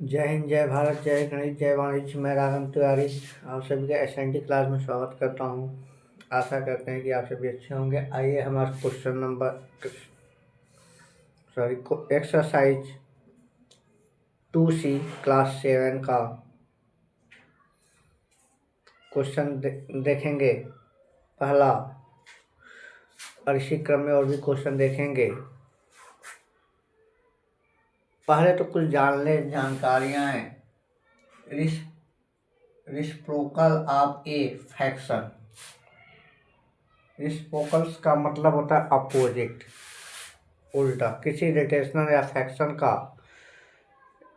जय हिंद, जय भारत, जय गणित, जय वाणिज्य। मैं राघव तिवारी आप सभी का एसएनटी क्लास में स्वागत करता हूं। आशा करते हैं कि आप सभी अच्छे होंगे। आइए हमारा एक्सरसाइज 2C क्लास 7 का क्वेश्चन देखेंगे पहला, और इसी क्रम में और भी क्वेश्चन देखेंगे। पहले तो कुछ जानकारियां हैं। Reciprocal of a fraction. Reciprocals का मतलब होता है अपोजिट, उल्टा। किसी रोटेशनल या फ्रैक्शन का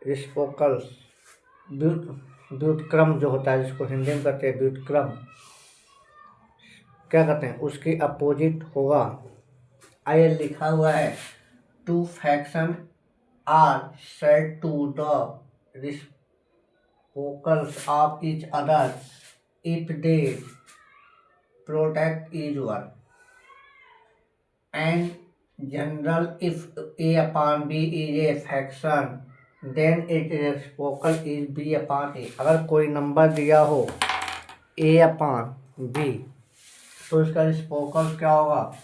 रिसिप्रोकल्स व्युत्क्रम जो होता है, जिसको हिंदी में कहते हैं व्युत्क्रम, क्या कहते हैं, उसकी अपोजिट होगा। आइए लिखा हुआ है, two fraction are said to the reciprocals of each other if they protect each one, and general if A upon B is a fraction then its reciprocal is B upon A। अगर कोई number दिया हो A upon B तो इसका reciprocal क्या होगा,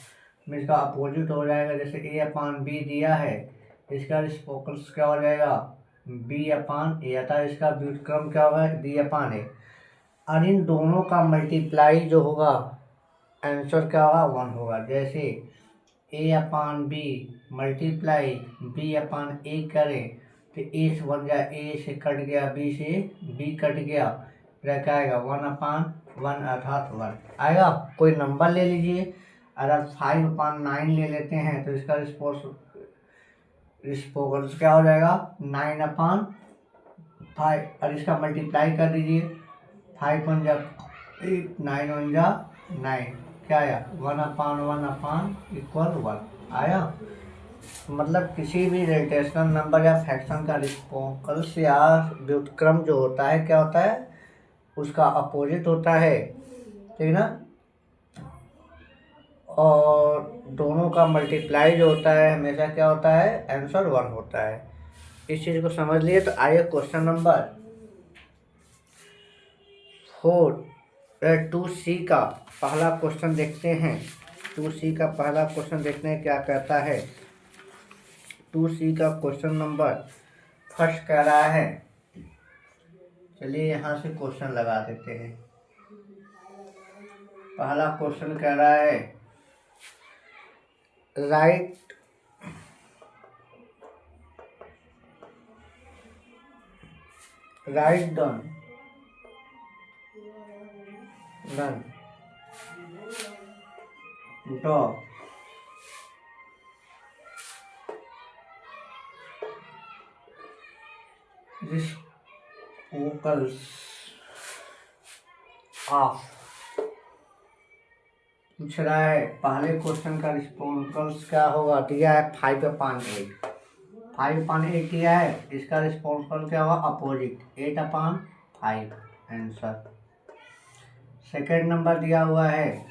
इसका opposite हो जाएगा। जैसे A upon B दिया है, इसका रिसिप्रोकल क्या हो जाएगा, B upon A। अतः इसका व्युत्क्रम क्या होगा, B upon A। और इन दोनों का मल्टीप्लाई जो होगा, आंसर क्या होगा, 1 होगा। जैसे A upon B multiply B upon A करें तो A से बन गया, A से कट गया, B से B कट गया, फिर क्या आएगा, 1/1 अर्थात 1 आएगा। कोई नंबर ले लीजिए। अगर 5/9 ले लेते हैं तो इसका रिसिप्रोकल क्या हो जाएगा, 9/5। और इसका मल्टीप्लाई कर दीजिए, 5 1 8, 9 1 9, क्या आया, 1/1/1 आया। मतलब किसी भी रोटेशनल नंबर या फ्रैक्शन का रिसिप्रोकल्स या व्युत्क्रम जो होता है, क्या होता है, उसका अपोजिट होता है, ठीक ना। और दोनों का मल्टीप्लाई जो होता है हमेशा क्या होता है, आंसर 1 होता है। इस चीज को समझ लिए। तो आइए क्वेश्चन नंबर 2C का पहला क्वेश्चन देखते हैं। 2C का पहला क्वेश्चन देखते हैं क्या कहता है। 2C का क्वेश्चन नंबर फर्स्ट कह रहा है, चलिए यहाँ से क्वेश्चन लगा देते हैं। पहला क्वेश्चन कह रहा है, right done the reciprocals of, पूछ रहा है पहले क्वेश्चन का रिस्पॉन्स क्या होगा, दिया है 5/8। 5/8 दिया है, इसका रिस्पॉन्स क्या होगा, अपोजिट 8/5 आंसर। सेकेंड नंबर दिया हुआ है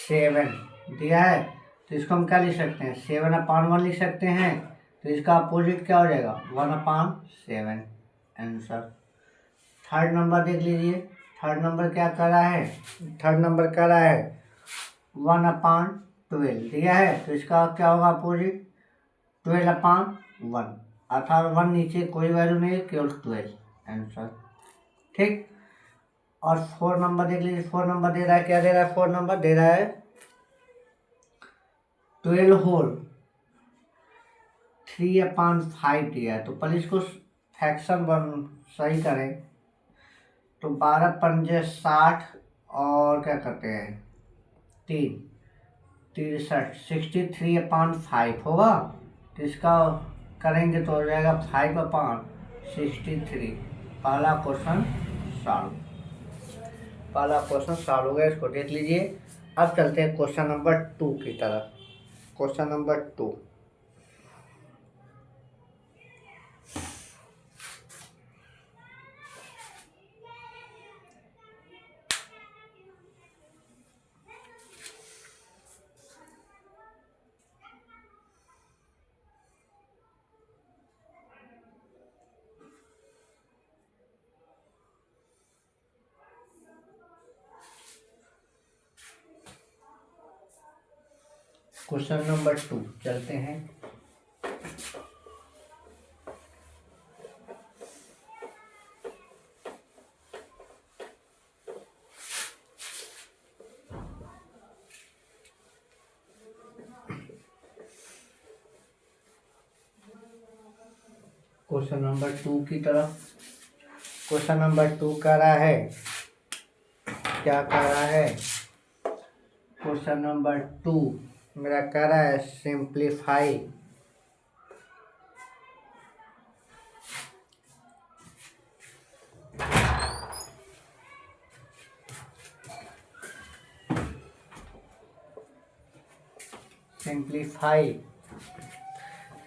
7 दिया है, तो इसको हम क्या लिख सकते हैं, 7/1 लिख सकते हैं। तो इसका अपोजिट क्या हो जाएगा, 1/7 आंसर। थर्ड नंबर देख लीजिए। थर्ड नंबर क्या कर रहा है, थर्ड नंबर कर रहा है 1/12 दिया है, तो इसका क्या होगा अपोजिट, 12/1 अर्थात 1 नीचे कोई वैल्यू नहीं है, केवल 12 आंसर, ठीक। और 4 नंबर देख लीजिए। 4 नंबर दे रहा है, क्या दे रहा है, 4 नंबर दे रहा है 12 होल 3/5 दिया है। तो पहले इसको फ्रैक्शन सही करें, तो 12 पंजे 60 और क्या करते हैं 3 63/5 होगा। तो इसका करेंगे तो हो जाएगा 5/63। पहला क्वेश्चन सॉल्व, पहला क्वेश्चन सॉल्व हो गया। इसको देख लीजिए। अब चलते हैं क्वेश्चन नंबर 2 की तरफ। क्वेश्चन नंबर 2, क्वेश्चन नंबर 2 चलते हैं। क्वेश्चन नंबर 2 की तरफ। क्वेश्चन नंबर 2 कह रहा है, क्या कह रहा है? क्वेश्चन नंबर 2 मेरा कह रहा है सिंप्लीफाई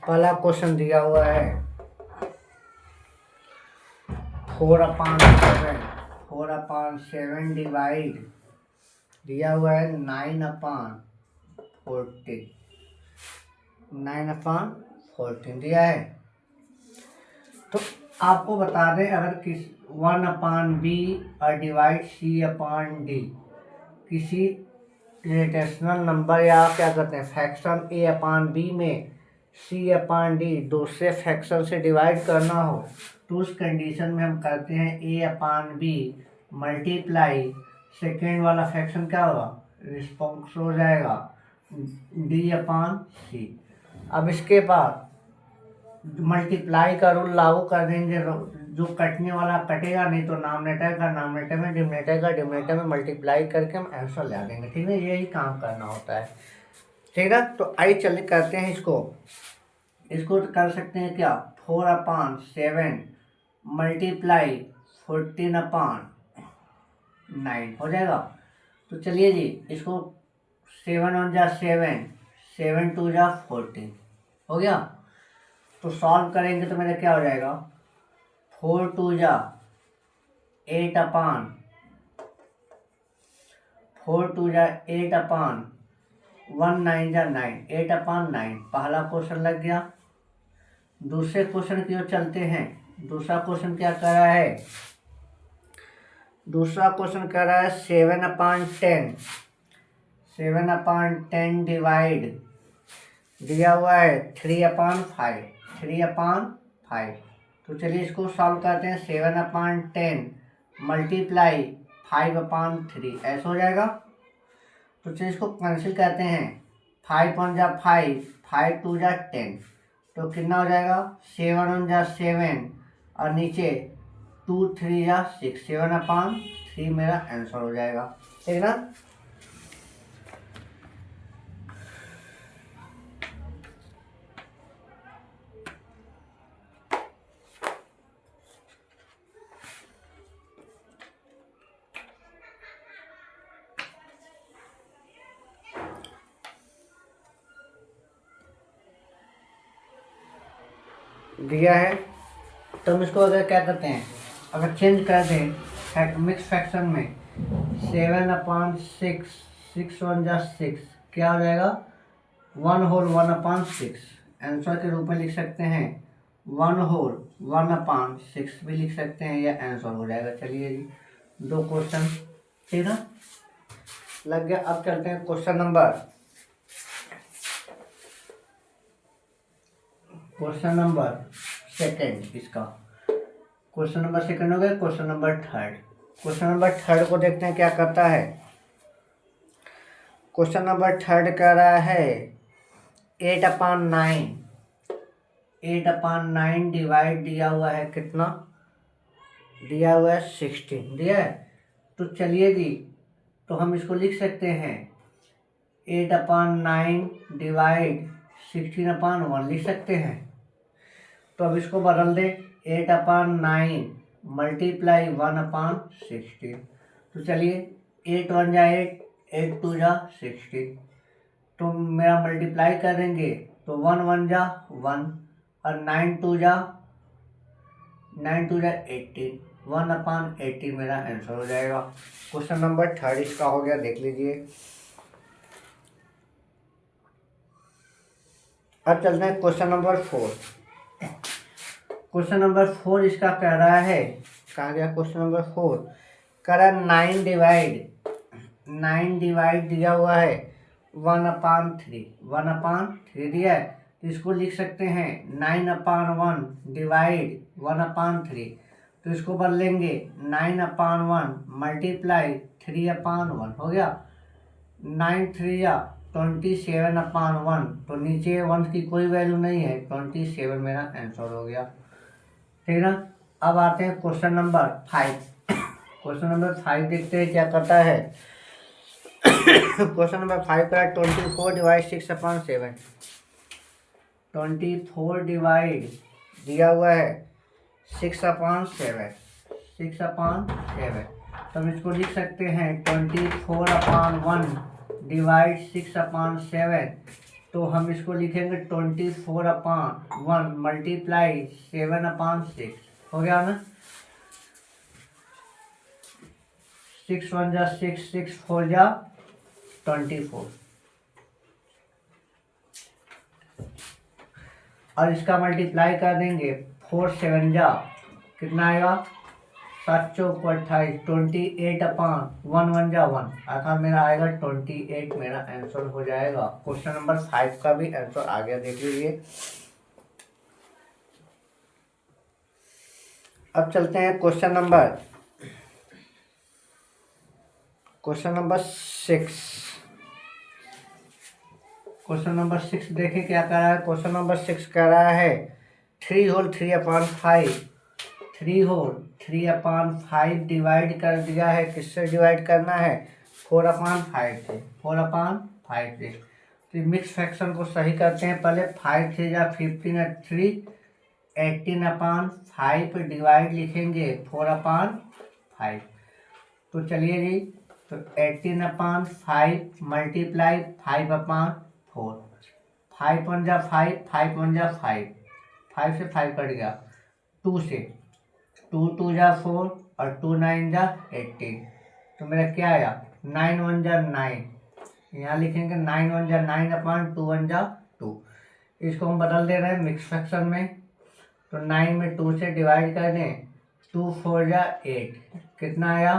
पहला क्वेश्चन दिया हुआ है 4/7 डिवाइड दिया हुआ है 9/14 दिया है। तो आपको बता दें, अगर 1/b और डिवाइड c/d किसी इरेशनल नंबर या क्या कहते हैं फ्रैक्शन a/b में c/d दूसरे फ्रैक्शन से डिवाइड करना हो, तो उस कंडीशन में हम करते हैं a/b मल्टीप्लाई सेकेंड वाला फ्रैक्शन क्या होगा, रिस्पॉन्स हो जाएगा d/c। अब इसके बाद मल्टीप्लाई का रूल लागू कर देंगे, जो कटने वाला कटेगा नहीं, तो नामनेटर का नामनेटर में, डिनोमिनेटर का डिनोमिनेटर में मल्टीप्लाई करके हम आंसर ला देंगे। ठीक है, यही काम करना होता है। ठीक है, तो आइए चलिए करते हैं इसको तो कर सकते हैं क्या, 4/7 मल्टीप्लाई 14/9 हो जाएगा। तो चलिए जी, इसको 7 1 जा 7, 7 2 जा 14 हो गया। तो सॉल्व करेंगे तो मेरा क्या हो जाएगा, 4 2 जा 1 9 जा 9, 8/9 पहला क्वेश्चन लग गया। दूसरे क्वेश्चन की ओर चलते हैं। दूसरा क्वेश्चन क्या कर रहा है? दूसरा क्वेश्चन कर रहा है 7/10 डिवाइड दिया हुआ है 3/5। तो चलिए इसको सॉल्व करते हैं। 7/10 मल्टीप्लाई 5/3 ऐसा हो जाएगा। तो चलिए इसको कैंसिल करते हैं। 5 1 जा 5, 5 2 जा 10, तो कितना हो जाएगा, 7 1 जा 7 और नीचे 2 3 जा 6, 7/3 मेरा आंसर हो जाएगा। ठीक ना। दिया है तो हम इसको अगर क्या करते हैं, अगर चेंज कर दें मिक्स फ्रैक्शन में, 7/6, 6 1 जा 6 क्या हो जाएगा, 1/6 आंसर के रूप में लिख सकते हैं। 1/6 भी लिख सकते हैं, यह आंसर हो जाएगा। चलिए जी, 2 क्वेश्चन ठीक है लग गया। अब चलते हैं क्वेश्चन नंबर सेकंड। इसका क्वेश्चन नंबर सेकंड हो गया। क्वेश्चन नंबर थर्ड को देखते हैं क्या करता है। क्वेश्चन नंबर थर्ड कह रहा है 8/9 डिवाइड दिया हुआ है कितना, दिया हुआ है 16 दिया है। तो चलिए जी, तो हम इसको लिख सकते हैं 8/9 डिवाइड 16/1 लिख सकते हैं। तो अब इसको बदल दे, 8/9 मल्टीप्लाई 1/16। तो चलिए 8 1 जा 8, 8 2 जा 16, तो मेरा मल्टीप्लाई करेंगे तो 1 1 जा 1 और 9 2 जा 18, 1/18 मेरा आंसर हो जाएगा। क्वेश्चन नंबर थर्ड इसका हो गया, देख लीजिए। अब चलते हैं क्वेश्चन नंबर 4। क्वेश्चन नंबर 4 इसका कह रहा है, कहा गया क्वेश्चन नंबर 4 कह रहा है 9 डिवाइड दिया हुआ है 1/3, 1/3 दिया है, तो इसको लिख सकते हैं 9/1 डिवाइड 1/3, तो इसको बदलेंगे 9/1 मल्टीप्लाई 3/1 हो गया। 9 3 या 27/1, तो नीचे 1 की कोई वैल्यू नहीं है, 27 मेरा आंसर हो गया। ठीक ना। अब आते हैं क्वेश्चन नंबर 5। क्वेश्चन नंबर 5 देखते हैं क्या करता है। क्वेश्चन नंबर 5 का 24 डिवाइड 6/7, 24 डिवाइड दिया हुआ है 6/7, 6/7, तो हम इसको लिख सकते हैं 24/1 डिवाइड 6/7, तो हम इसको लिखेंगे 24/1 मल्टीप्लाई 7/6, हो गया ना। 6 1 जा 6, 6 4 जा 24, और इसका मल्टीप्लाई कर देंगे 4 7 जा कितना आएगा, 7 चौक 28, 28/1 1 जा 1, अर्थात मेरा आएगा 28, मेरा आंसर हो जाएगा। क्वेश्चन नंबर 5 का भी आंसर आ गया, देख लीजिए। अब चलते हैं क्वेश्चन नंबर 6। क्वेश्चन नंबर 6 देखें क्या कर रहा है। क्वेश्चन नंबर 6 कह रहा है 3 होल 3/5, 3 होल 3/5 डिवाइड कर दिया है, किससे डिवाइड करना है, 4/5 से, 4/5 से। तो मिक्स फ्रैक्शन को सही करते हैं पहले। 5 3 जा 15 3, 18/5 डिवाइड लिखेंगे 4/5, तो चलिए जी, तो 18/5 मल्टीप्लाई 5/4, 5 1 जा 5, 5 1 जा 5, 5 से 5 कट गया, 2 से 2 2 जा 4 और 2 9 जा 18, तो मेरा क्या आया 9 1 जा 9, यहाँ लिखेंगे 9 1 जा 9/2 1 जा 2। इसको हम बदल दे रहे हैं मिक्स फ्रैक्शन में, तो 9 में 2 से डिवाइड कर दें, 2 4 जा 8, कितना आया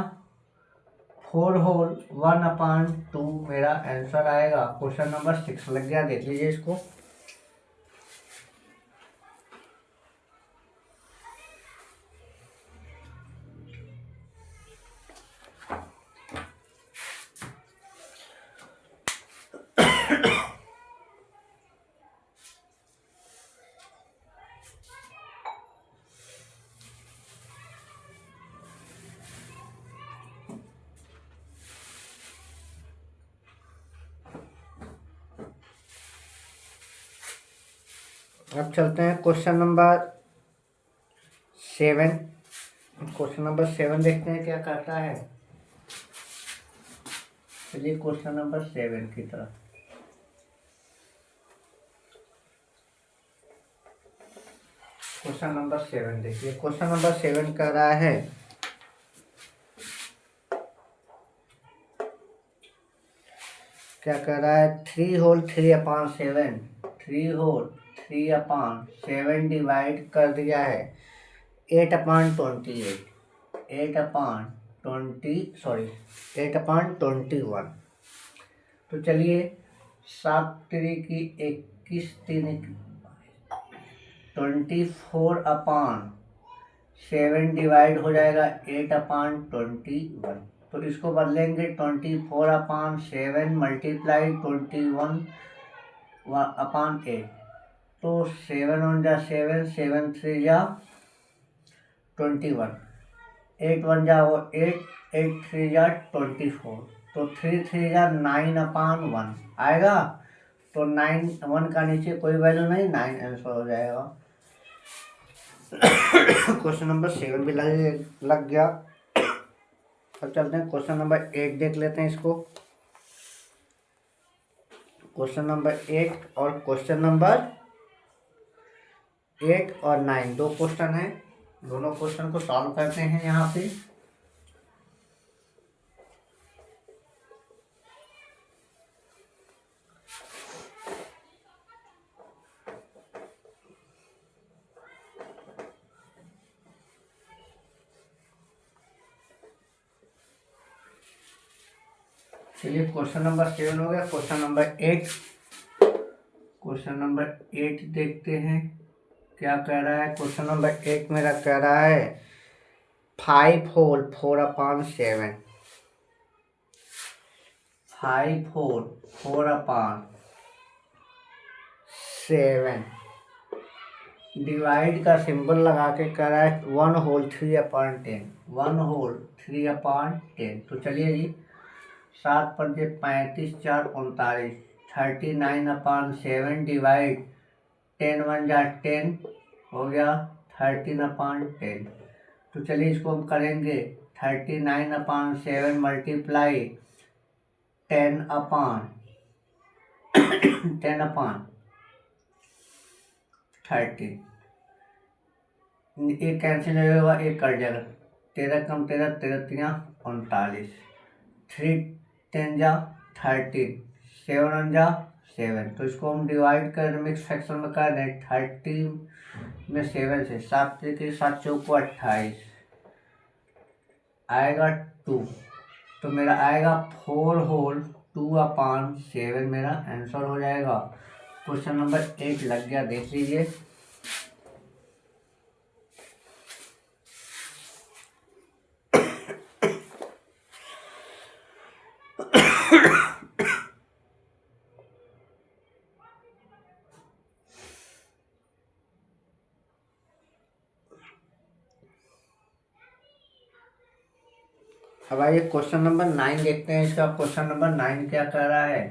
4 होल 1/2 मेरा आंसर आएगा। क्वेश्चन नंबर 6 लग गया, देख लीजिए इसको। अब चलते हैं क्वेश्चन नंबर 7। क्वेश्चन नंबर 7 देखते हैं क्या करता है। चलिए क्वेश्चन नंबर 7 की तरफ। क्वेश्चन नंबर 7 देखिए। क्वेश्चन नंबर 7 कह रहा है क्या कह रहा है 3 होल 3/7, 3 होल 3/7 डिवाइड कर दिया है 8/28, 8/21। तो चलिए 7 3 की 21 3 24/7 डिवाइड हो जाएगा 8/21, तो इसको बदलेंगे 24/7 मल्टीप्लाई 21/8, तो 7 1 जा 7, 7 3 जा 21, 8 1 जा 8, 8 3 जा 24, तो 3 3 जा 9/1 आएगा, तो 9 1 का नीचे कोई वैल्यू नहीं, 9 आंसर हो जाएगा। क्वेश्चन नंबर 7 भी लग गया। अब चलते हैं क्वेश्चन नंबर 8 देख लेते हैं इसको। क्वेश्चन नंबर 8 और क्वेश्चन नंबर 8 और 9 दो क्वेश्चन है, दोनों क्वेश्चन को सॉल्व करते हैं यहाँ पे। चलिए क्वेश्चन नंबर 7 हो गया। क्वेश्चन नंबर 8, क्वेश्चन नंबर 8 देखते हैं क्या कह रहा है। क्वेश्चन नंबर 8 मेरा कह रहा है 5 होल 4/7, 5 होल 4/7 डिवाइड का सिंबल लगा के कह रहा है 1 होल 3/10, 1 होल 3/10। तो चलिए जी, 7 पंजे 35, 4 39, 39/7 डिवाइड 10 1 जा 10 हो गया 13/10। तो चलिए इसको हम करेंगे 39/7 मल्टीप्लाई 10/30। एक कैंसिल होगा, एक कट जाएगा। 13 कम 13, 13 3 39, 3 10 जा 13, 7 1 जा 7। तो इसको हम डिवाइड कर मिक्स फ्रैक्शन में कर दें 30 में 7 से, 7 के 7 चौको 28 आएगा 2। तो मेरा आएगा 4 होल 2/7 मेरा आंसर हो जाएगा। क्वेश्चन नंबर 8 लग गया, देख लीजिए। अब आइए क्वेश्चन नंबर 9 देखते हैं। इसका क्वेश्चन नंबर 9 क्या कह रहा है।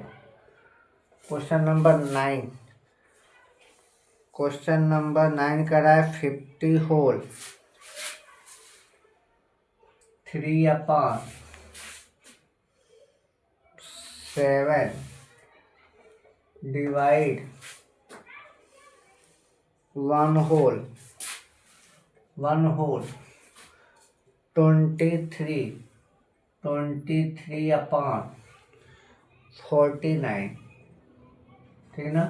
क्वेश्चन नंबर 9, क्वेश्चन नंबर 9 कह रहा है 50 होल 3/7 डिवाइड 1 होल 23/49, ठीक ना।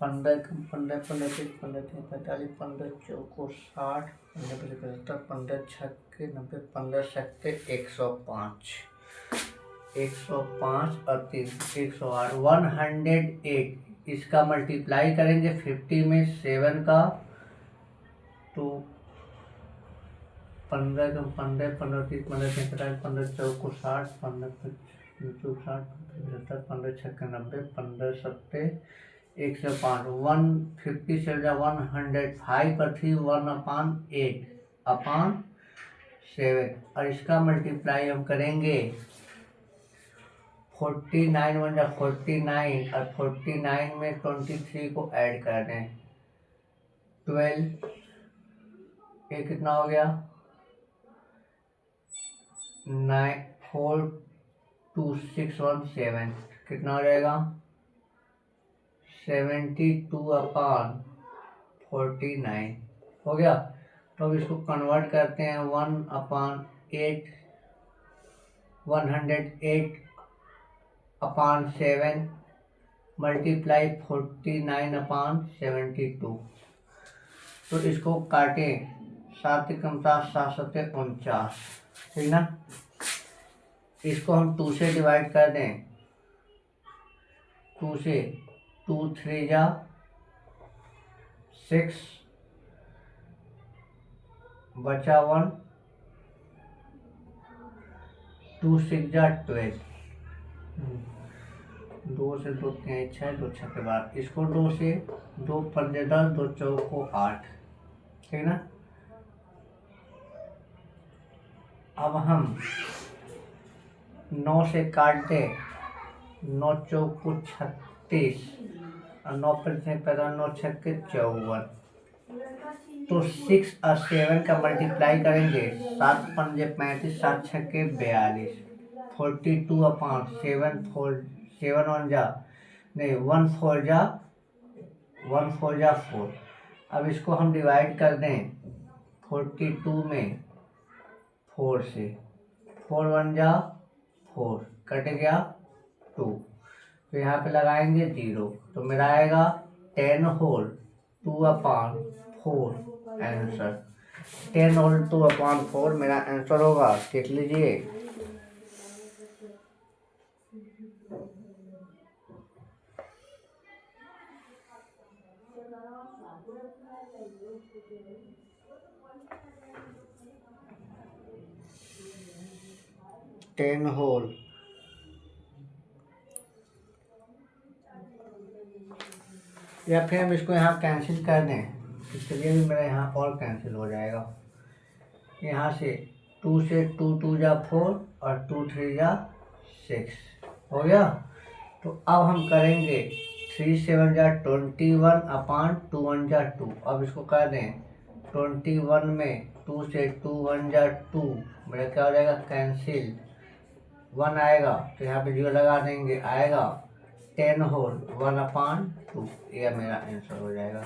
15 15 15 15 45 15 चौको 60, 15 75 15 छक्के 90, 15 छक्के 105, 105 और 3 108, 108। इसका मल्टीप्लाई करेंगे 50 में 7 का, तो 15 का 15 15 30 15 35 15 चौको 60, 15 60 75 15 छक्के 90, 15 सत्ते 105, 150 से 105 और 3 1/8/7। और इसका मल्टीप्लाई हम करेंगे 49 1 जा 49 और 49 में 23 को ऐड कर दें 12। ये कितना हो गया 94217, कितना हो जाएगा 72/49 हो गया। तो अब इसको कन्वर्ट करते हैं 1/8, 108/7 मल्टीप्लाई 49/72। तो इसको काटें 7 कम 7 7 7 49, ठीक ना। इसको हम 2 से डिवाइड कर दें, 2 से 2 3 जा 6 बचा 1, 2 6 जा 12, 2 से 2 3 6, 2 6 के बाद इसको 2 से 2 पंजे 10, 2 चौको 8, ठीक ना। अब हम 9 से काट दें, 9 चौको 36 और 9 पंजे 9 छक्के 54। तो 6 और 7 का मल्टीप्लाई करेंगे, 7 पंजे 35, 7 छक्के 42, 42/7 7 1 जा नहीं 1 4 जा 4। अब इसको हम डिवाइड कर दें 42 में 4 से, 4 1 जा 4, कट गया 2। तो यहाँ पे लगाएंगे 0, तो मेरा आएगा 10 होल 2/4 आंसर। 10 होल 2/4 मेरा आंसर होगा, देख लीजिए। 10 होल, या फिर हम इसको यहाँ कैंसिल कर दें, इसके लिए भी मेरा यहाँ और कैंसिल हो जाएगा। यहाँ से 2 से 2 2 जा 4 और 2 3 जा 6 हो गया। तो अब हम करेंगे 3 7 जा 21 अपान 2 1 जा 2। अब इसको कर दें 21 में 2 से 2 1 जा 2, मेरा क्या हो जाएगा कैंसिल, 1 आएगा तो यहाँ पे 0 लगा देंगे, आएगा 10 होल 1 अपान 2। यह मेरा आंसर हो जाएगा।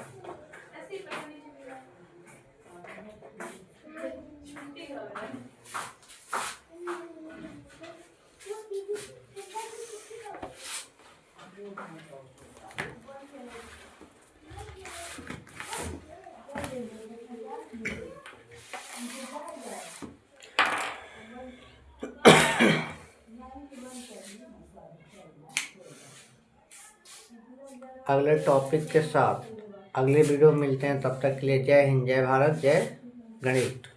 अगले टॉपिक के साथ अगले वीडियो में मिलते हैं। तब तक के लिए जय हिंद, जय भारत, जय गणित।